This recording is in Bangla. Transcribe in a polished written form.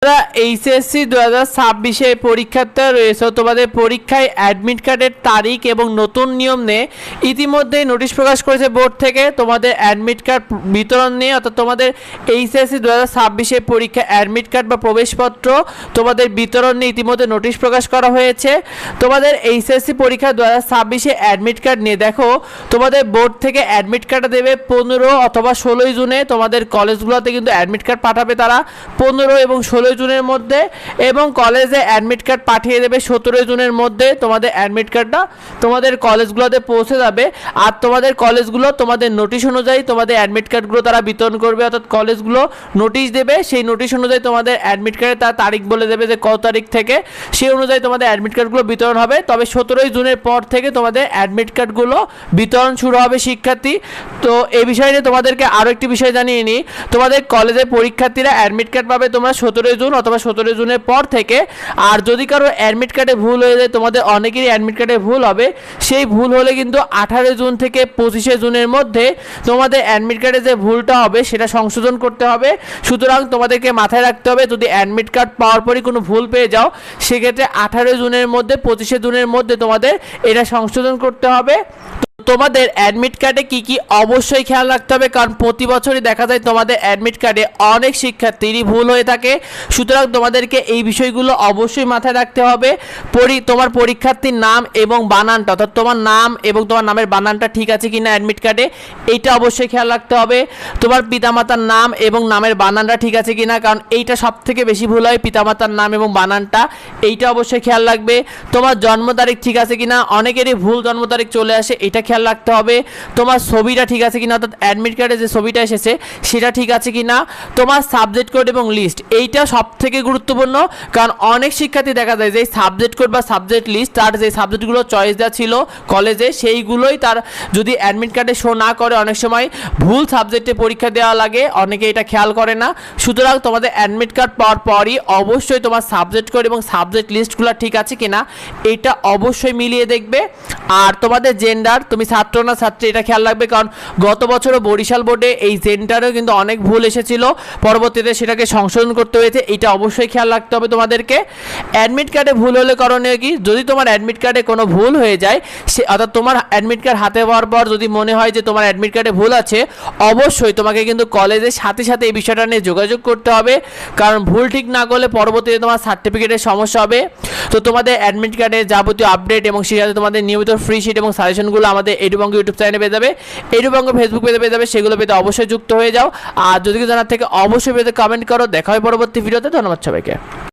এইচএসসি 2026 পরীক্ষার্থীরা রয়েছে, তোমাদের পরীক্ষায় অ্যাডমিট কার্ডের তারিখ এবং নতুন নিয়ম নিয়ে ইতিমধ্যেই নোটিশ প্রকাশ করেছে বোর্ড থেকে তোমাদের অ্যাডমিট কার্ড বিতরণ নিয়ে। অর্থাৎ তোমাদের এইচএসসি 2026 পরীক্ষা অ্যাডমিট কার্ড বা প্রবেশপত্র তোমাদের বিতরণ নিয়ে ইতিমধ্যে নোটিশ প্রকাশ করা হয়েছে। তোমাদের এইচএসসি পরীক্ষা 2026 অ্যাডমিট কার্ড নিয়ে দেখো, তোমাদের বোর্ড থেকে অ্যাডমিট কার্ড দেবে 15 অথবা 16 জুনে। তোমাদের কলেজগুলোতে কিন্তু অ্যাডমিট কার্ড পাঠাবে তারা 15 এবং 16 জুনের মধ্যে, এবং কলেজে অ্যাডমিট কার্ড পাঠিয়ে দেবে 17 জুনের মধ্যে। তোমাদের অ্যাডমিট কার্ডটা তোমাদের কলেজগুলোতে পৌঁছে যাবে। আর তোমাদের কলেজগুলো তোমাদের নোটিশ অনুযায়ী তোমাদের অ্যাডমিট কার্ডগুলো তারা বিতরণ করবে। অর্থাৎ কলেজগুলো নোটিশ দেবে, সেই নোটিশ অনুযায়ী তোমাদের অ্যাডমিট কার্ডে তার তারিখ বলে দেবে যে কত তারিখ থেকে, সেই অনুযায়ী তোমাদের অ্যাডমিট কার্ডগুলো বিতরণ হবে। তবে 17 জুনের পর থেকে তোমাদের অ্যাডমিট কার্ডগুলো বিতরণ শুরু হবে শিক্ষার্থী। তো এই বিষয় নিয়ে তোমাদেরকে আরও একটি বিষয় জানিয়ে নিই, তোমাদের কলেজের পরীক্ষার্থীরা অ্যাডমিট কার্ড পাবে তোমরা 17 জুন অথবা 17 জুনের পর থেকে। আর যদি কারো অ্যাডমিট কার্ডে ভুল হয়ে যায়, তোমাদের অনেকেরই অ্যাডমিট কার্ডে ভুল হবে, সেই ভুল হলে কিন্তু 18 জুন থেকে 25 জুনের মধ্যে তোমাদের অ্যাডমিট কার্ডে যে ভুলটা হবে সেটা সংশোধন করতে হবে। সুতরাং তোমাদেরকে মাথায় রাখতে হবে, যদি অ্যাডমিট কার্ড পাওয়ার পরই কোনো ভুল পেয়ে যাও, সেক্ষেত্রে 18 জুনের মধ্যে 25 জুনের মধ্যে তোমাদের এটা সংশোধন করতে হবে। তোমাদের অ্যাডমিট কার্ডে কি কি অবশ্যই খেয়াল রাখতে হবে, কারণ প্রতি বছরই দেখা যায় তোমাদের অ্যাডমিট কার্ডে অনেক শিক্ষার্থীরই ভুল হয়ে থাকে। সুতরাং তোমাদেরকে এই বিষয়গুলো অবশ্যই মাথায় রাখতে হবে। তোমার পরীক্ষার্থীর নাম এবং বানানটা, অর্থাৎ তোমার নাম এবং তোমার নামের বানানটা ঠিক আছে কিনা অ্যাডমিট কার্ডে, এইটা অবশ্যই খেয়াল রাখতে হবে। তোমার পিতামাতার নাম এবং নামের বানানটা ঠিক আছে কিনা, কারণ এইটা সব থেকে বেশি ভুল হয়, পিতামাতার নাম এবং বানানটা, এইটা অবশ্যই খেয়াল রাখবে। তোমার জন্ম তারিখ ঠিক আছে কিনা, অনেকেরই ভুল জন্ম তারিখ চলে আসে, এটা খেয়াল রাখতে হবে। তোমার ছবিটা ঠিক আছে কিনা, অর্থাৎ অ্যাডমিট কার্ডে যে ছবিটা এসেছে সেটা ঠিক আছে কিনা। তোমার সাবজেক্ট কোড এবং লিস্ট, এইটা সব থেকে গুরুত্বপূর্ণ, কারণ অনেক শিক্ষার্থী দেখা যায় যে সাবজেক্ট কোড বা সাবজেক্ট লিস্ট, তার যে সাবজেক্টগুলো চয়েস দেওয়া ছিল কলেজে সেইগুলোই তার যদি অ্যাডমিট কার্ডে শো না করে, অনেক সময় ভুল সাবজেক্টে পরীক্ষা দেওয়া লাগে, অনেকে এটা খেয়াল করে না। সুতরাং তোমাদের অ্যাডমিট কার্ড পাওয়ার পরই অবশ্যই তোমার সাবজেক্ট কোড এবং সাবজেক্ট লিস্টগুলো ঠিক আছে কিনা এটা অবশ্যই মিলিয়ে দেখবে। আর তোমাদের জেন্ডার, তুমি ছাত্র না ছাত্রী, এটা খেয়াল রাখবে, কারণ গত বছরও বরিশাল বোর্ডে এই জেন্ডারেও কিন্তু অনেক ভুল এসেছিল, পরবর্তীতে সেটাকে সংশোধন করতে হয়েছে, এটা অবশ্যই খেয়াল রাখতে হবে তোমাদেরকে। অ্যাডমিট কার্ডে ভুল হলে করণীয় কি, যদি তোমার অ্যাডমিট কার্ডে কোনো ভুল হয়ে যায়, সে অর্থাৎ তোমার অ্যাডমিট কার্ড হাতে পাওয়ার পর যদি মনে হয় যে তোমার অ্যাডমিট কার্ডে ভুল আছে, অবশ্যই তোমাকে কিন্তু কলেজের সাথে সাথে এই বিষয়টা নিয়ে যোগাযোগ করতে হবে, কারণ ভুল ঠিক না করলে পরবর্তীতে তোমার সার্টিফিকেটের সমস্যা হবে। তো তোমাদের অ্যাডমিট কার্ডের যাবতীয় আপডেট এবং সেই সাথে তোমাদের নিয়মিত ফ্রি শিট এবং সাজেশনগুলো আমাদের এডুবঙ্গ ইউটিউব চ্যানেলে পেয়ে যাবে, এডুবঙ্গ ফেসবুক পেয়ে যাবে, সেগুলো পেতে অবশ্যই যুক্ত হয়ে যাও। আর যদি জানার থেকে অবশ্যই পেতে কমেন্ট করো। দেখা হয় পরবর্তী ভিডিওতে। ধন্যবাদ সবাইকে।